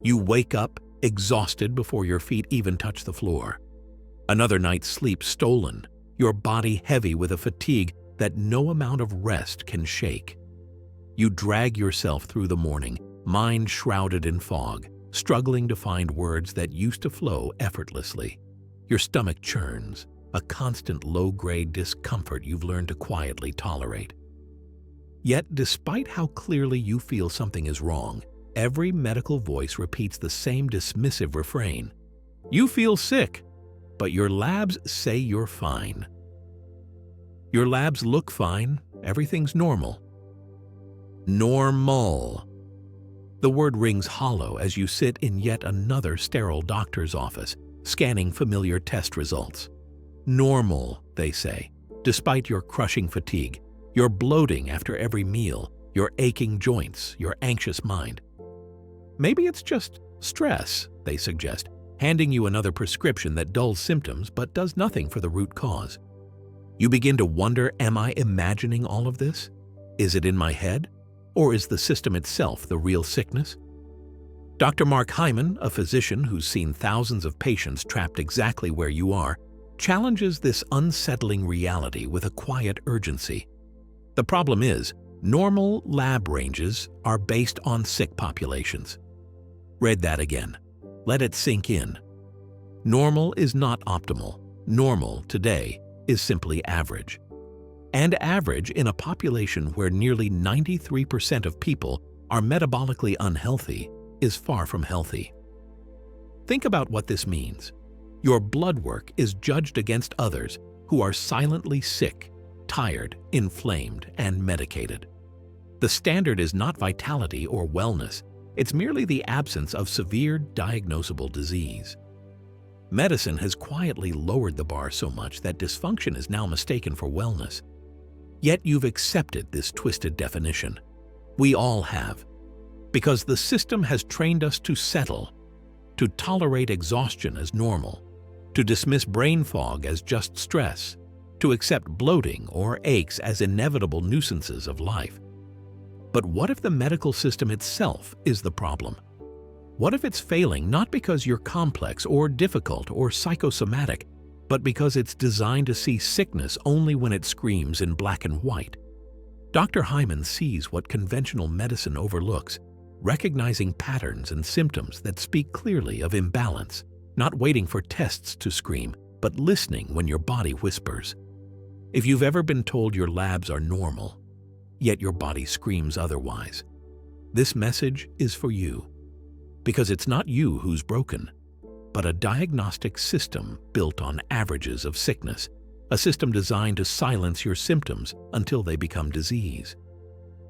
You wake up exhausted before your feet even touch the floor. Another night's sleep stolen, your body heavy with a fatigue that no amount of rest can shake. You drag yourself through the morning, mind shrouded in fog, struggling to find words that used to flow effortlessly. Your stomach churns, a constant low-grade discomfort you've learned to quietly tolerate. Yet, despite how clearly you feel something is wrong, every medical voice repeats the same dismissive refrain. You feel sick, but your labs say you're fine. Your labs look fine, everything's normal. Normal. The word rings hollow as you sit in yet another sterile doctor's office, scanning familiar test results. Normal, they say, despite your crushing fatigue, your bloating after every meal, your aching joints, your anxious mind. Maybe it's just stress, they suggest, handing you another prescription that dulls symptoms but does nothing for the root cause. You begin to wonder, am I imagining all of this? Is it in my head? Or is the system itself the real sickness? Dr. Mark Hyman, a physician who's seen thousands of patients trapped exactly where you are, challenges this unsettling reality with a quiet urgency. The problem is, normal lab ranges are based on sick populations. Read that again. Let it sink in. Normal is not optimal. Normal today is simply average. And average in a population where nearly 93% of people are metabolically unhealthy is far from healthy. Think about what this means. Your blood work is judged against others who are silently sick, tired, inflamed, and medicated. The standard is not vitality or wellness, it's merely the absence of severe diagnosable disease. Medicine has quietly lowered the bar so much that dysfunction is now mistaken for wellness. Yet you've accepted this twisted definition. We all have. Because the system has trained us to settle, to tolerate exhaustion as normal, to dismiss brain fog as just stress, to accept bloating or aches as inevitable nuisances of life. But what if the medical system itself is the problem? What if it's failing not because you're complex or difficult or psychosomatic, but because it's designed to see sickness only when it screams in black and white? Dr. Hyman sees what conventional medicine overlooks, recognizing patterns and symptoms that speak clearly of imbalance, not waiting for tests to scream, but listening when your body whispers. If you've ever been told your labs are normal, yet your body screams otherwise, this message is for you. Because it's not you who's broken, but a diagnostic system built on averages of sickness, a system designed to silence your symptoms until they become disease.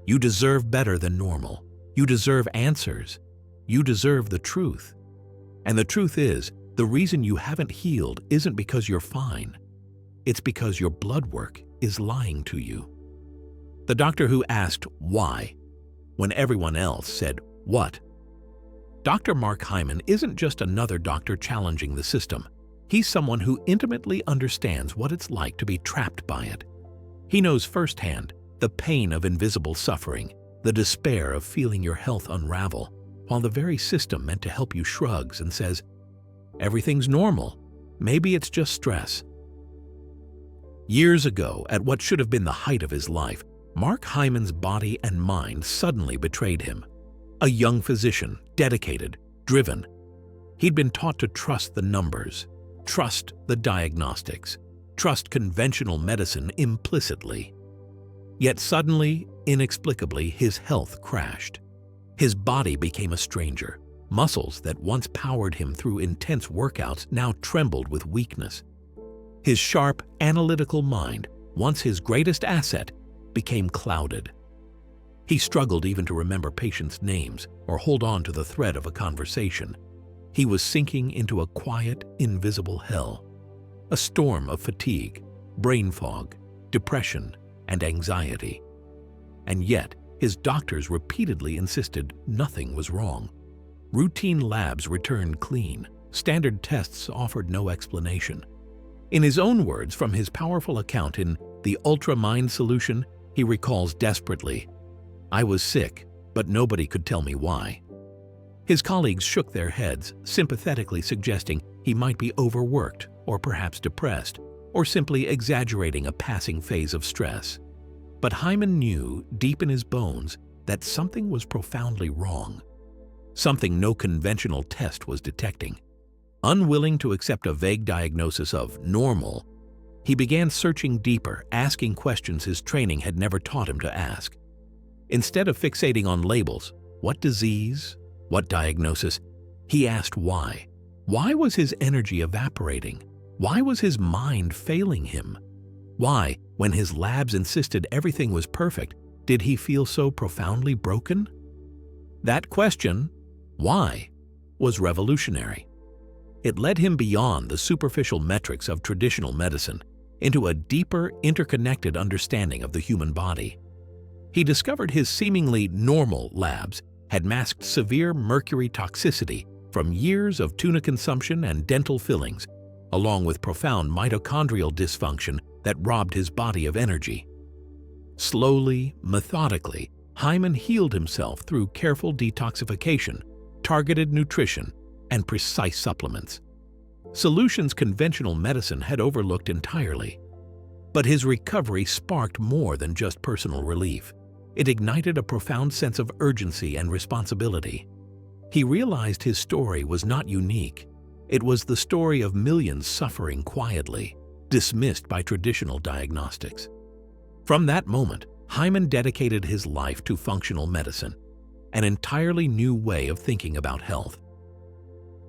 You deserve better than normal. You deserve answers. You deserve the truth. And the truth is, the reason you haven't healed isn't because you're fine. It's because your blood work is lying to you. The doctor who asked why, when everyone else said what. Dr. Mark Hyman isn't just another doctor challenging the system. He's someone who intimately understands what it's like to be trapped by it. He knows firsthand the pain of invisible suffering, the despair of feeling your health unravel, while the very system meant to help you shrugs and says, "Everything's normal. Maybe it's just stress." Years ago, at what should have been the height of his life, Mark Hyman's body and mind suddenly betrayed him. A young physician, dedicated, driven. He'd been taught to trust the numbers, trust the diagnostics, trust conventional medicine implicitly. Yet suddenly, inexplicably, his health crashed. His body became a stranger. Muscles that once powered him through intense workouts now trembled with weakness. His sharp, analytical mind, once his greatest asset, became clouded. He struggled even to remember patients' names or hold on to the thread of a conversation. He was sinking into a quiet, invisible hell. A storm of fatigue, brain fog, depression, and anxiety. And yet, his doctors repeatedly insisted nothing was wrong. Routine labs returned clean. Standard tests offered no explanation. In his own words from his powerful account in The Ultra Mind Solution, he recalls desperately, "I was sick, but nobody could tell me why." His colleagues shook their heads, sympathetically suggesting he might be overworked or perhaps depressed, or simply exaggerating a passing phase of stress. But Hyman knew deep in his bones that something was profoundly wrong. Something no conventional test was detecting. Unwilling to accept a vague diagnosis of normal, he began searching deeper, asking questions his training had never taught him to ask. Instead of fixating on labels, what disease, what diagnosis, he asked why. Why was his energy evaporating? Why was his mind failing him? Why, when his labs insisted everything was perfect, did he feel so profoundly broken? That question, why, was revolutionary. It led him beyond the superficial metrics of traditional medicine into a deeper, interconnected understanding of the human body. He discovered his seemingly normal labs had masked severe mercury toxicity from years of tuna consumption and dental fillings, along with profound mitochondrial dysfunction that robbed his body of energy. Slowly, methodically, Hyman healed himself through careful detoxification, targeted nutrition, and precise supplements. Solutions conventional medicine had overlooked entirely. But his recovery sparked more than just personal relief. It ignited a profound sense of urgency and responsibility. He realized his story was not unique. It was the story of millions suffering quietly, dismissed by traditional diagnostics. From that moment, Hyman dedicated his life to functional medicine, an entirely new way of thinking about health.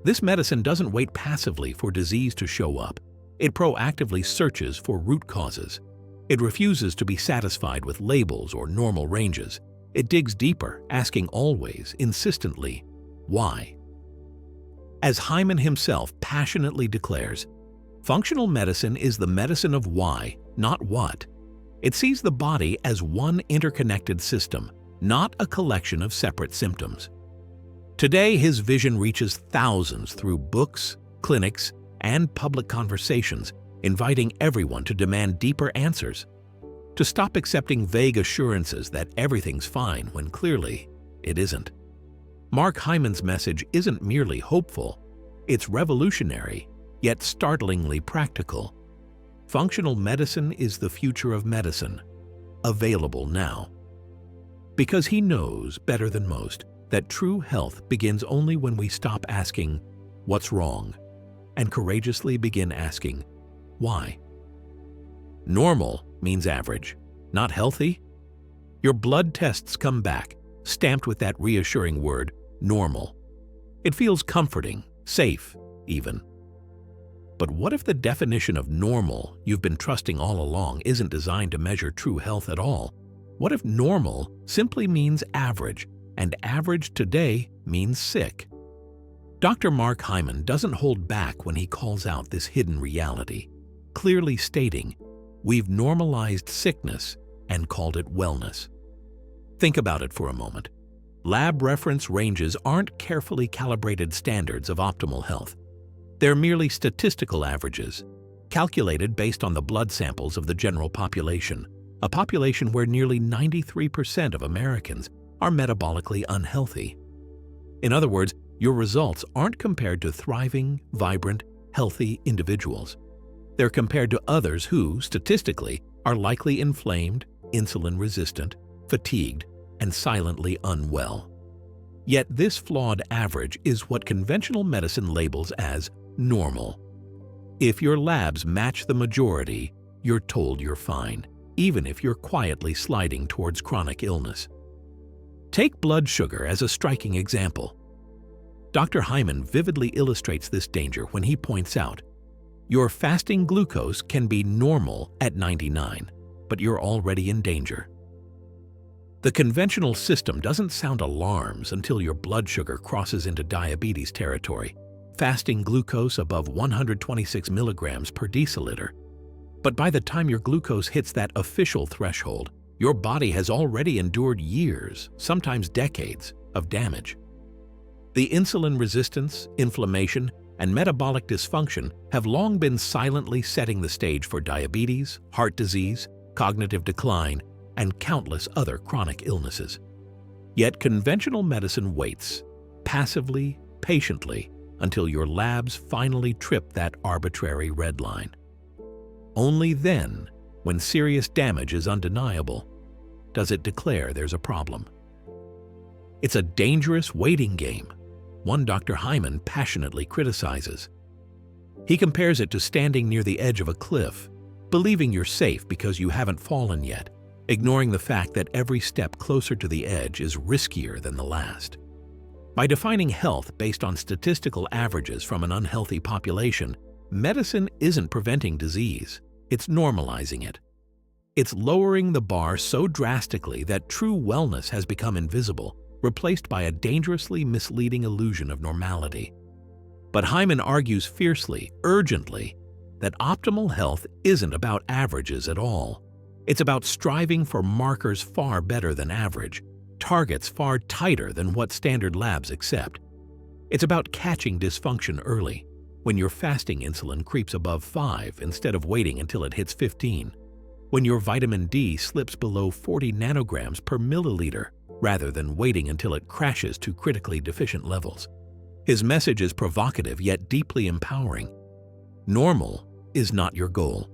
This medicine doesn't wait passively for disease to show up. It proactively searches for root causes. It refuses to be satisfied with labels or normal ranges. It digs deeper, asking always, insistently, why? As Hyman himself passionately declares, functional medicine is the medicine of why, not what. It sees the body as one interconnected system, not a collection of separate symptoms. Today, his vision reaches thousands through books, clinics, and public conversations, inviting everyone to demand deeper answers, to stop accepting vague assurances that everything's fine when clearly it isn't. Mark Hyman's message isn't merely hopeful, it's revolutionary, yet startlingly practical. Functional medicine is the future of medicine, available now. Because he knows better than most that true health begins only when we stop asking, "What's wrong?" and courageously begin asking, "Why?" Normal means average, not healthy. Your blood tests come back, stamped with that reassuring word, normal. It feels comforting, safe, even. But what if the definition of normal you've been trusting all along isn't designed to measure true health at all? What if normal simply means average, and average today means sick? Dr. Mark Hyman doesn't hold back when he calls out this hidden reality, clearly stating, we've normalized sickness and called it wellness. Think about it for a moment. Lab reference ranges aren't carefully calibrated standards of optimal health. They're merely statistical averages, calculated based on the blood samples of the general population, a population where nearly 93% of Americans are metabolically unhealthy. In other words, your results aren't compared to thriving, vibrant, healthy individuals. They're compared to others who, statistically, are likely inflamed, insulin-resistant, fatigued, and silently unwell. Yet this flawed average is what conventional medicine labels as normal. If your labs match the majority, you're told you're fine, even if you're quietly sliding towards chronic illness. Take blood sugar as a striking example. Dr. Hyman vividly illustrates this danger when he points out, your fasting glucose can be normal at 99, but you're already in danger. The conventional system doesn't sound alarms until your blood sugar crosses into diabetes territory, fasting glucose above 126 milligrams per deciliter. But by the time your glucose hits that official threshold, your body has already endured years, sometimes decades, of damage. The insulin resistance, inflammation, and metabolic dysfunction have long been silently setting the stage for diabetes, heart disease, cognitive decline, and countless other chronic illnesses. Yet conventional medicine waits, passively, patiently, until your labs finally trip that arbitrary red line. Only then, when serious damage is undeniable, does it declare there's a problem. It's a dangerous waiting game, one Dr. Hyman passionately criticizes. He compares it to standing near the edge of a cliff, believing you're safe because you haven't fallen yet, ignoring the fact that every step closer to the edge is riskier than the last. By defining health based on statistical averages from an unhealthy population, medicine isn't preventing disease, it's normalizing it. It's lowering the bar so drastically that true wellness has become invisible, replaced by a dangerously misleading illusion of normality. But Hyman argues fiercely, urgently, that optimal health isn't about averages at all. It's about striving for markers far better than average, targets far tighter than what standard labs accept. It's about catching dysfunction early, when your fasting insulin creeps above 5 instead of waiting until it hits 15, when your vitamin D slips below 40 nanograms per milliliter, rather than waiting until it crashes to critically deficient levels. His message is provocative yet deeply empowering. Normal is not your goal.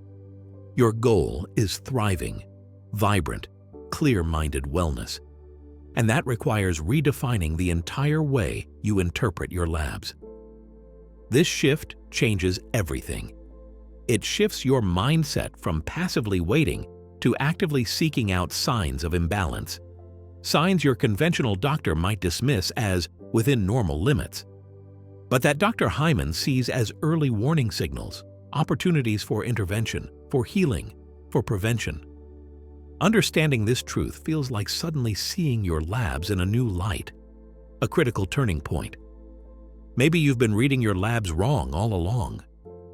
Your goal is thriving, vibrant, clear-minded wellness. And that requires redefining the entire way you interpret your labs. This shift changes everything. It shifts your mindset from passively waiting to actively seeking out signs of imbalance. Signs your conventional doctor might dismiss as within normal limits, but that Dr. Hyman sees as early warning signals, opportunities for intervention, for healing, for prevention. Understanding this truth feels like suddenly seeing your labs in a new light, a critical turning point. Maybe you've been reading your labs wrong all along.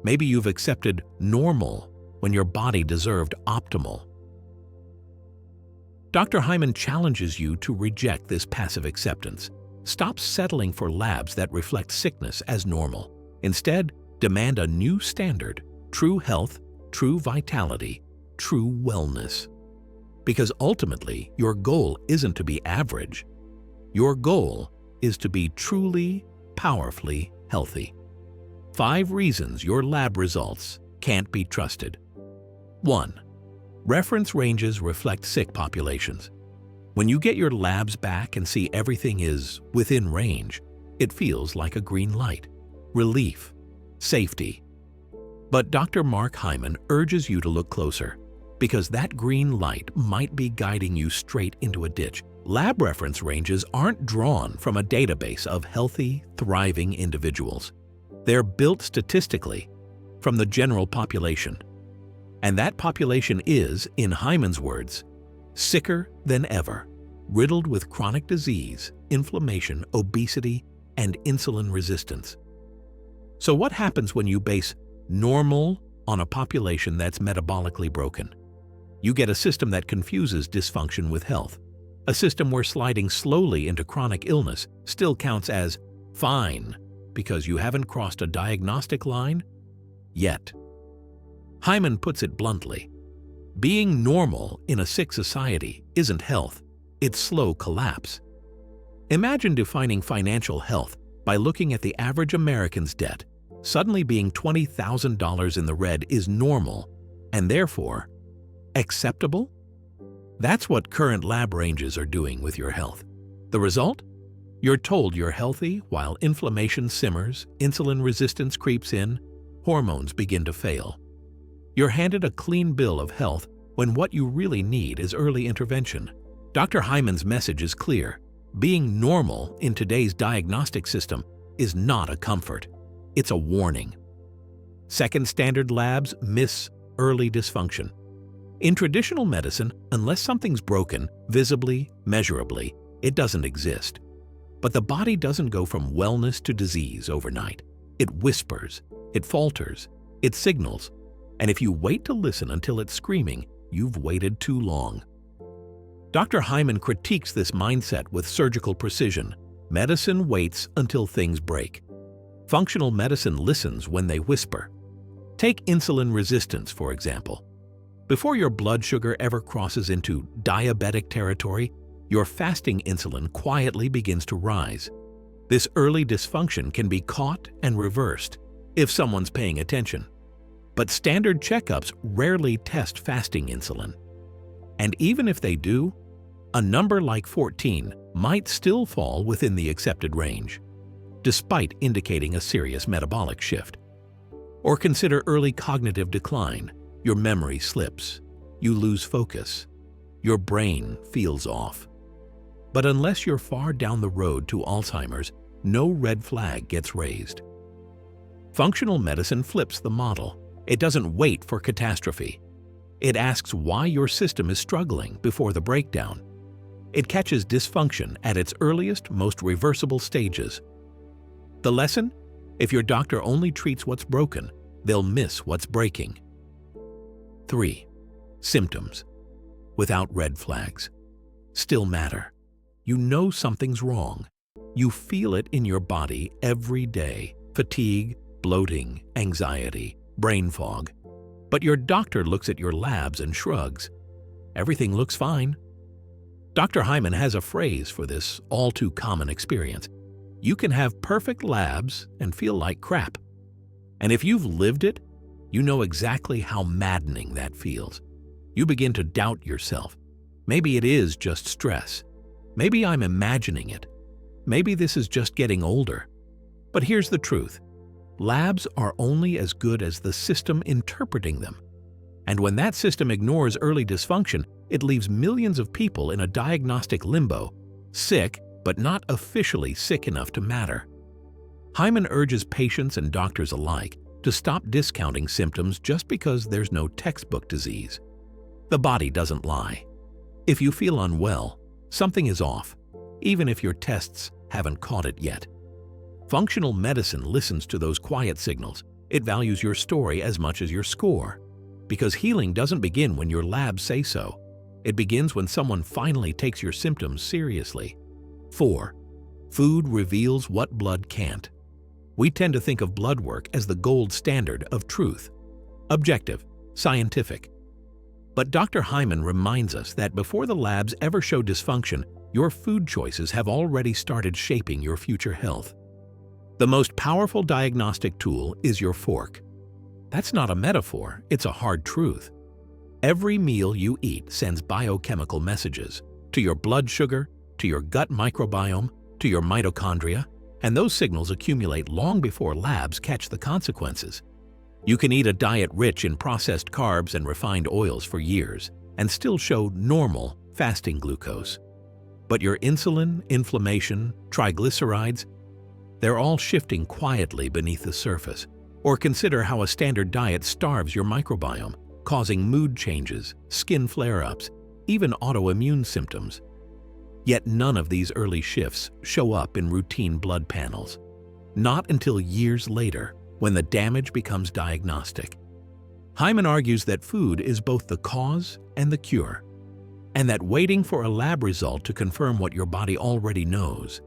Maybe you've accepted normal when your body deserved optimal. Dr. Hyman challenges you to reject this passive acceptance. Stop settling for labs that reflect sickness as normal. Instead, demand a new standard: true health, true vitality, true wellness. Because ultimately, your goal isn't to be average. Your goal is to be truly, powerfully healthy. 5 reasons your lab results can't be trusted. 1. Reference ranges reflect sick populations. When you get your labs back and see everything is within range, it feels like a green light, relief, safety. But Dr. Mark Hyman urges you to look closer, because that green light might be guiding you straight into a ditch. Lab reference ranges aren't drawn from a database of healthy, thriving individuals. They're built statistically from the general population. And that population is, in Hyman's words, sicker than ever, riddled with chronic disease, inflammation, obesity, and insulin resistance. So what happens when you base normal on a population that's metabolically broken? You get a system that confuses dysfunction with health, a system where sliding slowly into chronic illness still counts as fine because you haven't crossed a diagnostic line yet. Hyman puts it bluntly: being normal in a sick society isn't health, it's slow collapse. Imagine defining financial health by looking at the average American's debt. Suddenly being $20,000 in the red is normal, and therefore acceptable? That's what current lab ranges are doing with your health. The result? You're told you're healthy while inflammation simmers, insulin resistance creeps in, hormones begin to fail. You're handed a clean bill of health when what you really need is early intervention. Dr. Hyman's message is clear: being normal in today's diagnostic system is not a comfort, it's a warning. Second, standard labs miss early dysfunction. In traditional medicine, unless something's broken, visibly, measurably, it doesn't exist. But the body doesn't go from wellness to disease overnight. It whispers, it falters, it signals. And if you wait to listen until it's screaming, you've waited too long. Dr. Hyman critiques this mindset with surgical precision. Medicine waits until things break. Functional medicine listens when they whisper. Take insulin resistance, for example. Before your blood sugar ever crosses into diabetic territory, your fasting insulin quietly begins to rise. This early dysfunction can be caught and reversed if someone's paying attention. But standard checkups rarely test fasting insulin. And even if they do, a number like 14 might still fall within the accepted range, despite indicating a serious metabolic shift. Or consider early cognitive decline. Your memory slips, you lose focus, your brain feels off. But unless you're far down the road to Alzheimer's, no red flag gets raised. Functional medicine flips the model. It doesn't wait for catastrophe. It asks why your system is struggling before the breakdown. It catches dysfunction at its earliest, most reversible stages. The lesson? If your doctor only treats what's broken, they'll miss what's breaking. 3. Symptoms without red flags still matter. You know something's wrong. You feel it in your body every day: fatigue, bloating, anxiety, brain fog. But your doctor looks at your labs and shrugs. Everything looks fine. Dr. Hyman has a phrase for this all-too-common experience. You can have perfect labs and feel like crap. And if you've lived it, you know exactly how maddening that feels. You begin to doubt yourself. Maybe it is just stress. Maybe I'm imagining it. Maybe this is just getting older. But here's the truth. Labs are only as good as the system interpreting them. And when that system ignores early dysfunction, it leaves millions of people in a diagnostic limbo, sick but not officially sick enough to matter. Hyman urges patients and doctors alike to stop discounting symptoms just because there's no textbook disease. The body doesn't lie. If you feel unwell, something is off, even if your tests haven't caught it yet. Functional medicine listens to those quiet signals. It values your story as much as your score. Because healing doesn't begin when your labs say so. It begins when someone finally takes your symptoms seriously. 4. Food reveals what blood can't. We tend to think of blood work as the gold standard of truth. Objective, scientific. But Dr. Hyman reminds us that before the labs ever show dysfunction, your food choices have already started shaping your future health. The most powerful diagnostic tool is your fork. That's not a metaphor, it's a hard truth. Every meal you eat sends biochemical messages to your blood sugar, to your gut microbiome, to your mitochondria, and those signals accumulate long before labs catch the consequences. You can eat a diet rich in processed carbs and refined oils for years and still show normal fasting glucose. But your insulin, inflammation, triglycerides, they're all shifting quietly beneath the surface. Or consider how a standard diet starves your microbiome, causing mood changes, skin flare-ups, even autoimmune symptoms. Yet none of these early shifts show up in routine blood panels. Not until years later, when the damage becomes diagnostic. Hyman argues that food is both the cause and the cure, and that waiting for a lab result to confirm what your body already knows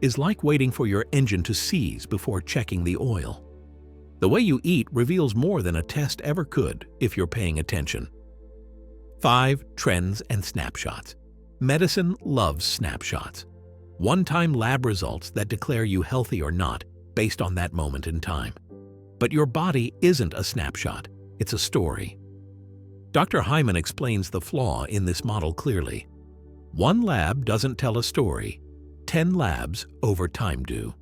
is like waiting for your engine to seize before checking the oil. The way you eat reveals more than a test ever could if you're paying attention. 5. Trends and snapshots. Medicine loves snapshots. One-time lab results that declare you healthy or not based on that moment in time. But your body isn't a snapshot, it's a story. Dr. Hyman explains the flaw in this model clearly. One lab doesn't tell a story, 10 labs over time do.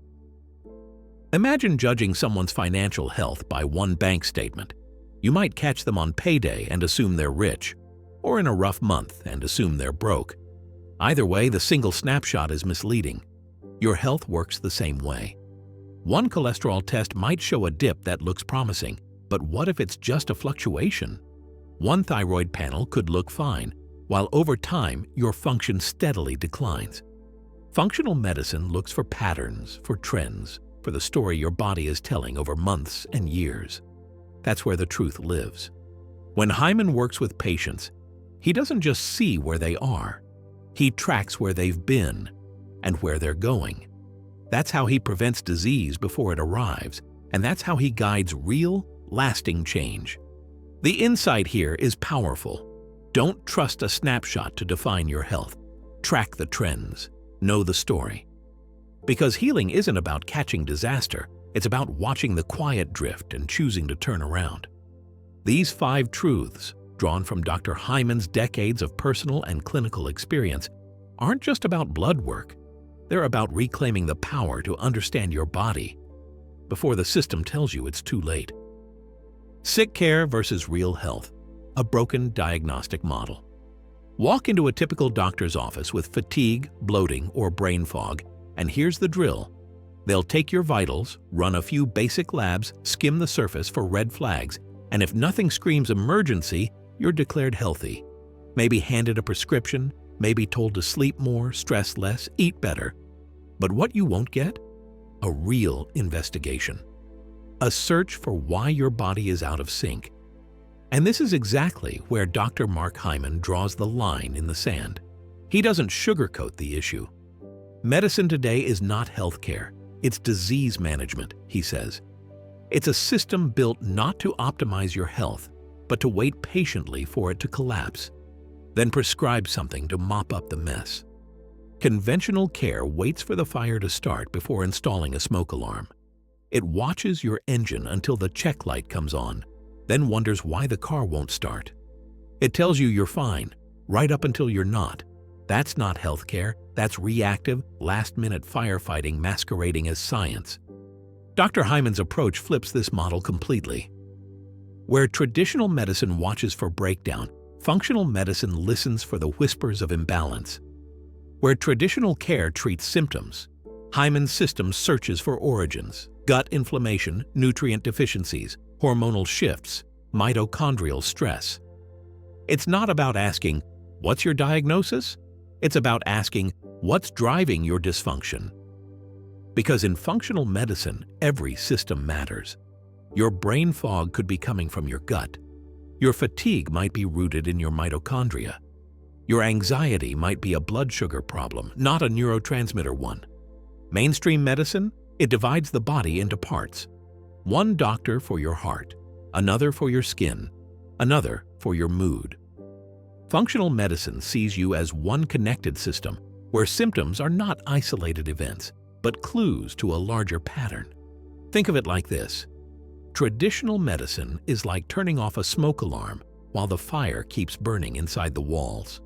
Imagine judging someone's financial health by one bank statement. You might catch them on payday and assume they're rich, or in a rough month and assume they're broke. Either way, the single snapshot is misleading. Your health works the same way. One cholesterol test might show a dip that looks promising, but what if it's just a fluctuation? One thyroid panel could look fine, while over time your function steadily declines. Functional medicine looks for patterns, for trends, for the story your body is telling over months and years. That's where the truth lives. When Hyman works with patients, he doesn't just see where they are. He tracks where they've been and where they're going. That's how he prevents disease before it arrives, and that's how he guides real, lasting change. The insight here is powerful. Don't trust a snapshot to define your health. Track the trends. Know the story. Because healing isn't about catching disaster, it's about watching the quiet drift and choosing to turn around. These 5 truths, drawn from Dr. Hyman's decades of personal and clinical experience, aren't just about blood work. They're about reclaiming the power to understand your body before the system tells you it's too late. Sick care versus real health, a broken diagnostic model. Walk into a typical doctor's office with fatigue, bloating, or brain fog, and here's the drill. They'll take your vitals, run a few basic labs, skim the surface for red flags, and if nothing screams emergency, you're declared healthy. Maybe handed a prescription, maybe told to sleep more, stress less, eat better. But what you won't get? A real investigation. A search for why your body is out of sync. And this is exactly where Dr. Mark Hyman draws the line in the sand. He doesn't sugarcoat the issue. Medicine today is not healthcare, it's disease management, he says. It's a system built not to optimize your health, but to wait patiently for it to collapse, then prescribe something to mop up the mess. Conventional care waits for the fire to start before installing a smoke alarm. It watches your engine until the check light comes on, then wonders why the car won't start. It tells you you're fine, right up until you're not. That's not healthcare, that's reactive, last-minute firefighting masquerading as science. Dr. Hyman's approach flips this model completely. Where traditional medicine watches for breakdown, functional medicine listens for the whispers of imbalance. Where traditional care treats symptoms, Hyman's system searches for origins, gut inflammation, nutrient deficiencies, hormonal shifts, mitochondrial stress. It's not about asking, "What's your diagnosis?" It's about asking, "What's driving your dysfunction?" Because in functional medicine, every system matters. Your brain fog could be coming from your gut. Your fatigue might be rooted in your mitochondria. Your anxiety might be a blood sugar problem, not a neurotransmitter one. Mainstream medicine, it divides the body into parts. One doctor for your heart, another for your skin, another for your mood. Functional medicine sees you as one connected system where symptoms are not isolated events, but clues to a larger pattern. Think of it like this. Traditional medicine is like turning off a smoke alarm while the fire keeps burning inside the walls.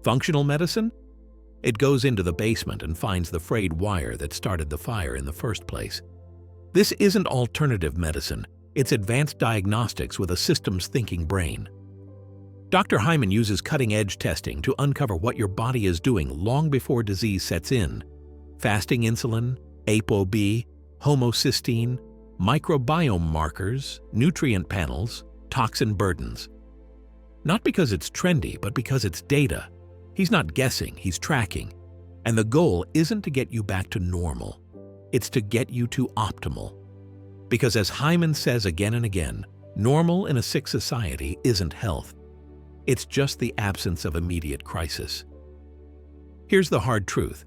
Functional medicine? It goes into the basement and finds the frayed wire that started the fire in the first place. This isn't alternative medicine, it's advanced diagnostics with a systems-thinking brain. Dr. Hyman uses cutting-edge testing to uncover what your body is doing long before disease sets in. Fasting insulin, ApoB, homocysteine, microbiome markers, nutrient panels, toxin burdens. Not because it's trendy, but because it's data. He's not guessing, he's tracking. And the goal isn't to get you back to normal. It's to get you to optimal. Because as Hyman says again and again, normal in a sick society isn't health. It's just the absence of immediate crisis. Here's the hard truth.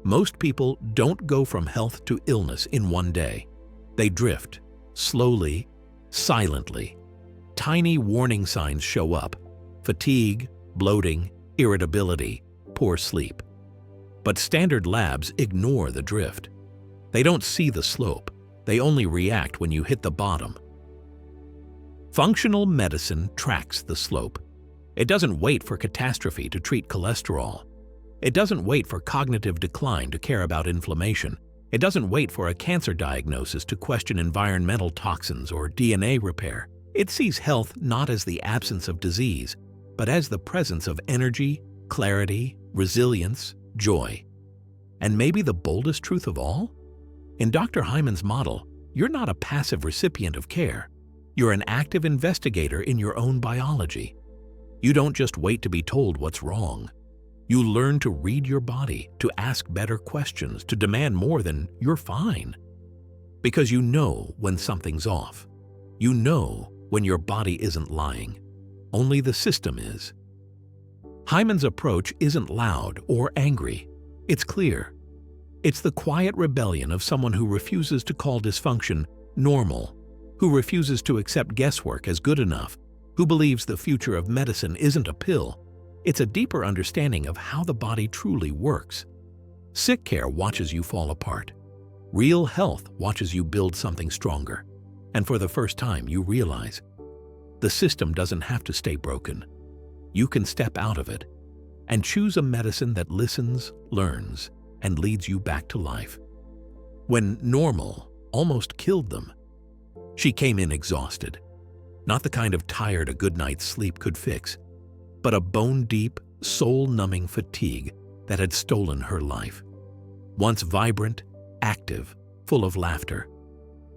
Most people don't go from health to illness in one day. They drift, slowly, silently. Tiny warning signs show up: fatigue, bloating, irritability, poor sleep. But standard labs ignore the drift. They don't see the slope. They only react when you hit the bottom. Functional medicine tracks the slope. It doesn't wait for catastrophe to treat cholesterol. It doesn't wait for cognitive decline to care about inflammation. It doesn't wait for a cancer diagnosis to question environmental toxins or DNA repair. It sees health not as the absence of disease, but as the presence of energy, clarity, resilience, joy. And maybe the boldest truth of all? In Dr. Hyman's model, you're not a passive recipient of care. You're an active investigator in your own biology. You don't just wait to be told what's wrong. You learn to read your body, to ask better questions, to demand more than "you're fine." Because you know when something's off. You know when your body isn't lying. Only the system is. Hyman's approach isn't loud or angry. It's clear. It's the quiet rebellion of someone who refuses to call dysfunction normal, who refuses to accept guesswork as good enough, who believes the future of medicine isn't a pill. It's a deeper understanding of how the body truly works. Sick care watches you fall apart. Real health watches you build something stronger. And for the first time, you realize the system doesn't have to stay broken. You can step out of it and choose a medicine that listens, learns, and leads you back to life. When normal almost killed them, she came in exhausted. Not the kind of tired a good night's sleep could fix, but a bone-deep, soul-numbing fatigue that had stolen her life. Once vibrant, active, full of laughter,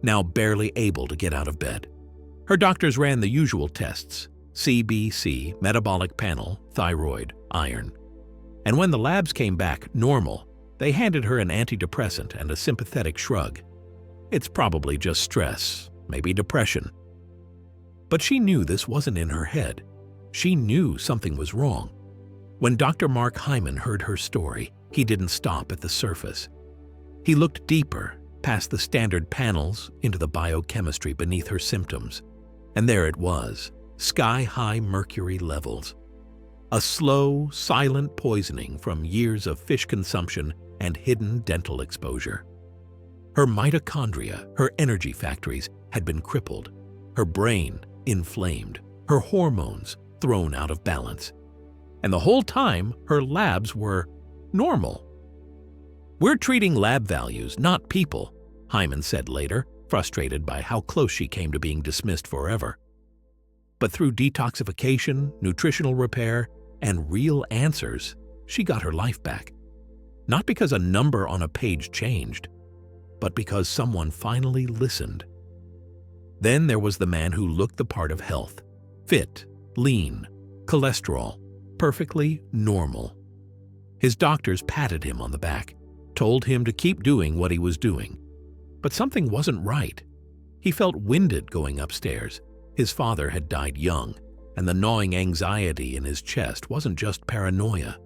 now barely able to get out of bed. Her doctors ran the usual tests: CBC, metabolic panel, thyroid, iron. And when the labs came back normal, they handed her an antidepressant and a sympathetic shrug. It's probably just stress, maybe depression. But she knew this wasn't in her head. She knew something was wrong. When Dr. Mark Hyman heard her story, he didn't stop at the surface. He looked deeper, past the standard panels, into the biochemistry beneath her symptoms. And there it was, sky-high mercury levels. A slow, silent poisoning from years of fish consumption and hidden dental exposure. Her mitochondria, her energy factories, had been crippled. Her brain inflamed. Her hormones thrown out of balance. And the whole time, her labs were normal. "We're treating lab values, not people," Hyman said later, frustrated by how close she came to being dismissed forever. But through detoxification, nutritional repair, and real answers, she got her life back. Not because a number on a page changed, but because someone finally listened. Then there was the man who looked the part of health. Fit, lean, cholesterol, perfectly normal. His doctors patted him on the back, told him to keep doing what he was doing. But something wasn't right. He felt winded going upstairs. His father had died young, and the gnawing anxiety in his chest wasn't just paranoia.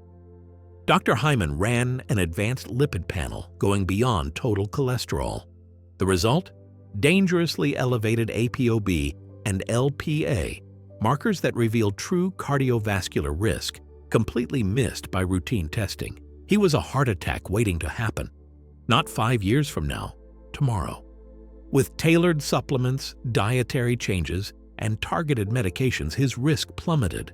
Dr. Hyman ran an advanced lipid panel going beyond total cholesterol. The result? Dangerously elevated ApoB and LPA, markers that reveal true cardiovascular risk, completely missed by routine testing. He was a heart attack waiting to happen. Not 5 years from now, tomorrow. With tailored supplements, dietary changes, and targeted medications, his risk plummeted.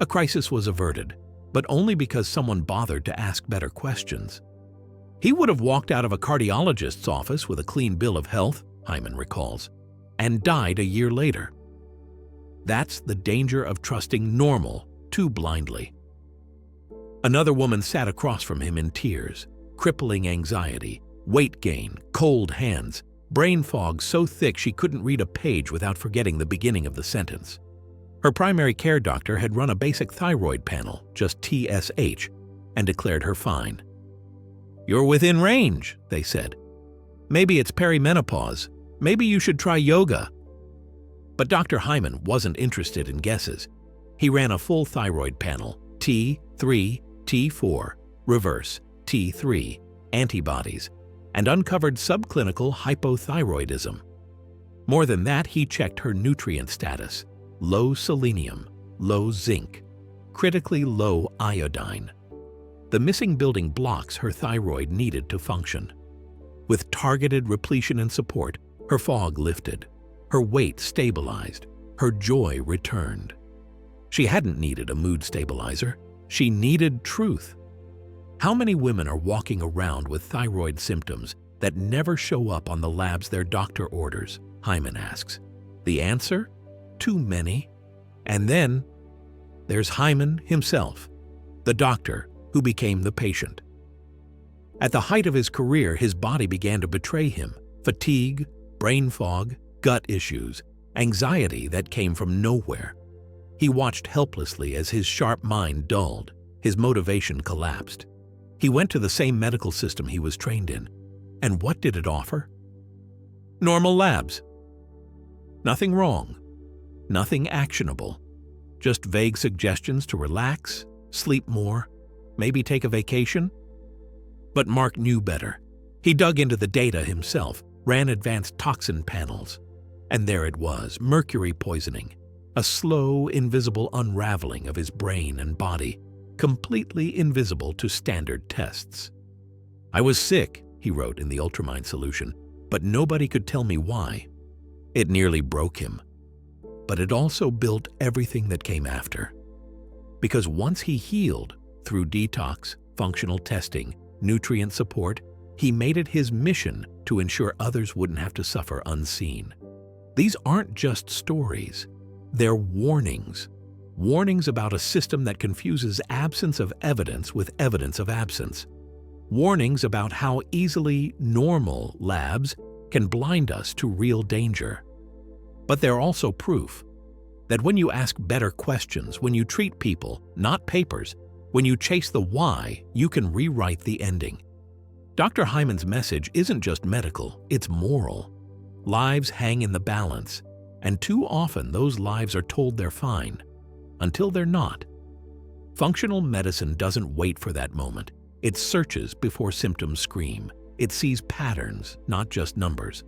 A crisis was averted, but only because someone bothered to ask better questions. He would have walked out of a cardiologist's office with a clean bill of health, Hyman recalls, and died a year later. That's the danger of trusting normal too blindly. Another woman sat across from him in tears, crippling anxiety, weight gain, cold hands, brain fog so thick she couldn't read a page without forgetting the beginning of the sentence. Her primary care doctor had run a basic thyroid panel, just TSH, and declared her fine. "You're within range," they said. "Maybe it's perimenopause. Maybe you should try yoga." But Dr. Hyman wasn't interested in guesses. He ran a full thyroid panel, T3, T4, reverse, T3, antibodies, and uncovered subclinical hypothyroidism. More than that, he checked her nutrient status: low selenium, low zinc, critically low iodine. The missing building blocks her thyroid needed to function. With targeted repletion and support, her fog lifted, her weight stabilized, her joy returned. She hadn't needed a mood stabilizer. She needed truth. How many women are walking around with thyroid symptoms that never show up on the labs their doctor orders? Hyman asks. The answer? Too many. And then there's Hyman himself, the doctor who became the patient. At the height of his career, his body began to betray him. Fatigue, brain fog, gut issues, anxiety that came from nowhere. He watched helplessly as his sharp mind dulled, his motivation collapsed. He went to the same medical system he was trained in. And what did it offer? Normal labs. Nothing wrong. Nothing actionable. Just vague suggestions to relax, sleep more, maybe take a vacation. But Mark knew better. He dug into the data himself, ran advanced toxin panels. And there it was, mercury poisoning. A slow, invisible unraveling of his brain and body, completely invisible to standard tests. "I was sick," he wrote in the Ultramind solution, "but nobody could tell me why." It nearly broke him. But it also built everything that came after. Because once he healed through detox, functional testing, nutrient support, he made it his mission to ensure others wouldn't have to suffer unseen. These aren't just stories. They're warnings. Warnings about a system that confuses absence of evidence with evidence of absence. Warnings about how easily normal labs can blind us to real danger. But they're also proof that when you ask better questions, when you treat people, not papers, when you chase the why, you can rewrite the ending. Dr. Hyman's message isn't just medical, it's moral. Lives hang in the balance, and too often those lives are told they're fine, until they're not. Functional medicine doesn't wait for that moment. It searches before symptoms scream. It sees patterns, not just numbers.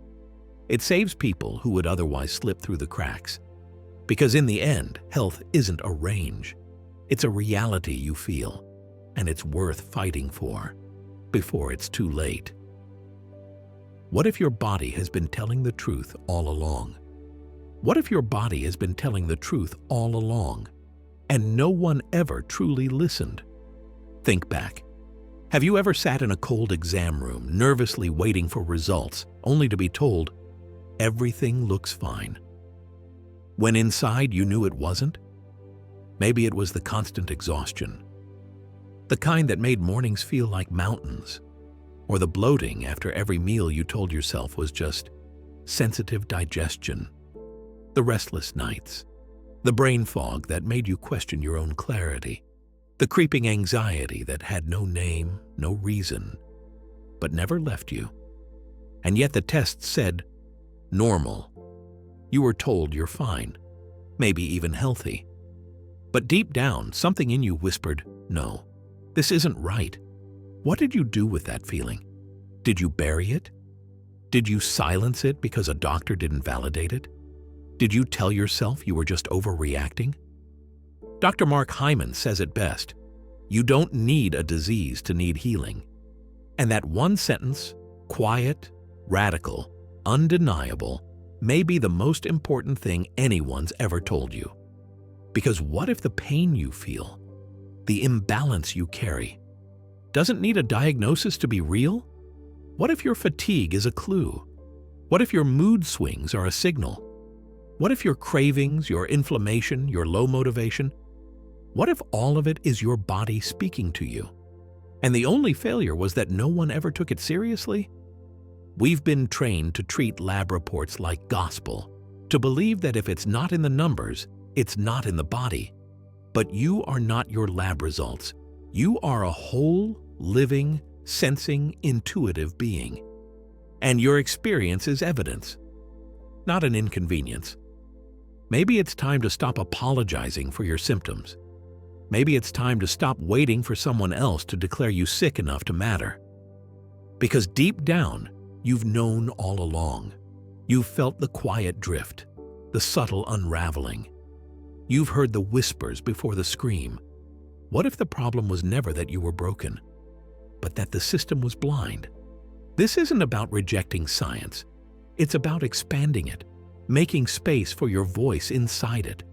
It saves people who would otherwise slip through the cracks. Because in the end, health isn't a range. It's a reality you feel, and it's worth fighting for before it's too late. What if your body has been telling the truth all along? What if your body has been telling the truth all along, and no one ever truly listened? Think back. Have you ever sat in a cold exam room, nervously waiting for results, only to be told, "Everything looks fine"? When inside you knew it wasn't? Maybe it was the constant exhaustion, the kind that made mornings feel like mountains, or the bloating after every meal you told yourself was just sensitive digestion, the restless nights, the brain fog that made you question your own clarity, the creeping anxiety that had no name, no reason, but never left you. And yet the test said, normal. You were told you're fine, maybe even healthy. But deep down, something in you whispered, no, this isn't right. What did you do with that feeling? Did you bury it? Did you silence it because a doctor didn't validate it? Did you tell yourself you were just overreacting? Dr. Mark Hyman says it best, you don't need a disease to need healing. And that one sentence, quiet, radical, undeniable, may be the most important thing anyone's ever told you. Because what if the pain you feel, the imbalance you carry, doesn't need a diagnosis to be real? What if your fatigue is a clue? What if your mood swings are a signal? What if your cravings, your inflammation, your low motivation, what if all of it is your body speaking to you? And the only failure was that no one ever took it seriously? We've been trained to treat lab reports like gospel, to believe that if it's not in the numbers, it's not in the body. But you are not your lab results. You are a whole, living, sensing, intuitive being. And your experience is evidence, not an inconvenience. Maybe it's time to stop apologizing for your symptoms. Maybe it's time to stop waiting for someone else to declare you sick enough to matter. Because deep down, you've known all along. You've felt the quiet drift, the subtle unraveling. You've heard the whispers before the scream. What if the problem was never that you were broken, but that the system was blind? This isn't about rejecting science. It's about expanding it, making space for your voice inside it.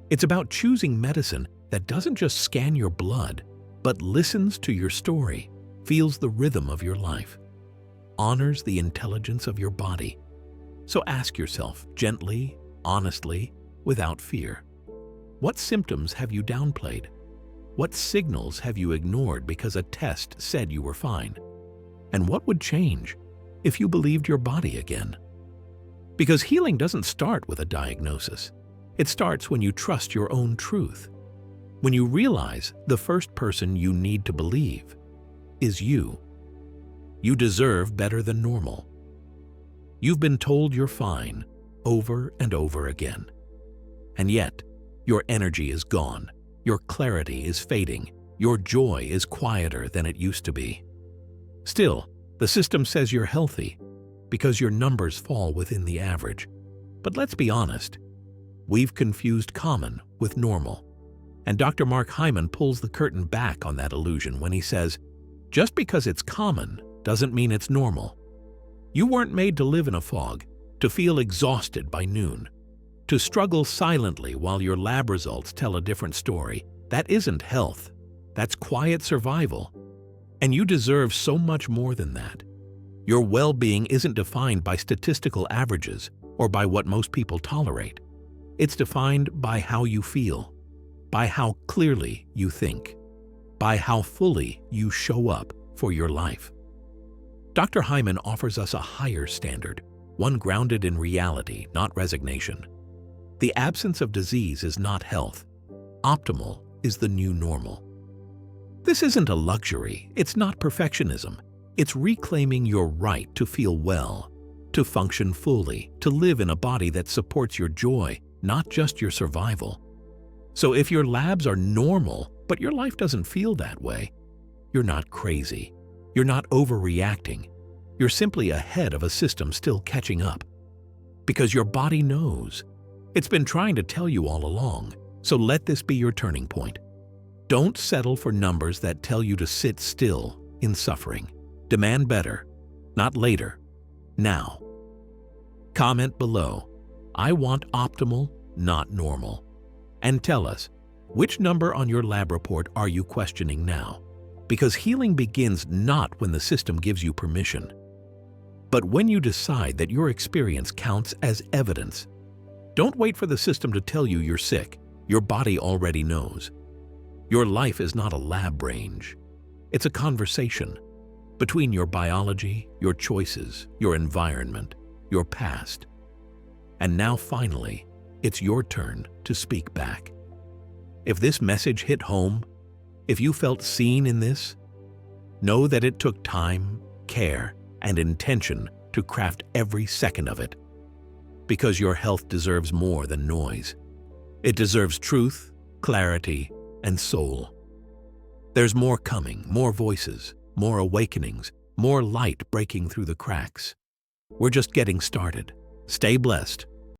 It's about choosing medicine that doesn't just scan your blood, but listens to your story, feels the rhythm of your life, honors the intelligence of your body. So ask yourself gently, honestly, without fear, what symptoms have you downplayed? What signals have you ignored because a test said you were fine? And what would change if you believed your body again? Because healing doesn't start with a diagnosis. It starts when you trust your own truth. When you realize the first person you need to believe is you. You deserve better than normal. You've been told you're fine over and over again. And yet, your energy is gone. Your clarity is fading. Your joy is quieter than it used to be. Still, the system says you're healthy because your numbers fall within the average. But let's be honest, we've confused common with normal. And Dr. Mark Hyman pulls the curtain back on that illusion when he says, Just because it's common doesn't mean it's normal. You weren't made to live in a fog, to feel exhausted by noon, to struggle silently while your lab results tell a different story. That isn't health. That's quiet survival. And you deserve so much more than that. Your well-being isn't defined by statistical averages or by what most people tolerate. It's defined by how you feel, by how clearly you think, by how fully you show up for your life. Dr. Hyman offers us a higher standard, one grounded in reality, not resignation. The absence of disease is not health. Optimal is the new normal. This isn't a luxury. It's not perfectionism. It's reclaiming your right to feel well, to function fully, to live in a body that supports your joy, not just your survival. So if your labs are normal, but your life doesn't feel that way, you're not crazy. You're not overreacting. You're simply ahead of a system still catching up. Because your body knows. It's been trying to tell you all along, so let this be your turning point. Don't settle for numbers that tell you to sit still in suffering. Demand better, not later, now. Comment below, I want optimal, not normal. And tell us, which number on your lab report are you questioning now? Because healing begins not when the system gives you permission, but when you decide that your experience counts as evidence. Don't wait for the system to tell you you're sick. Your body already knows. Your life is not a lab range. It's a conversation between your biology, your choices, your environment, your past. And now finally, it's your turn to speak back. If this message hit home, if you felt seen in this, know that it took time, care, and intention to craft every second of it. Because your health deserves more than noise. It deserves truth, clarity, and soul. There's more coming, more voices, more awakenings, more light breaking through the cracks. We're just getting started. Stay blessed.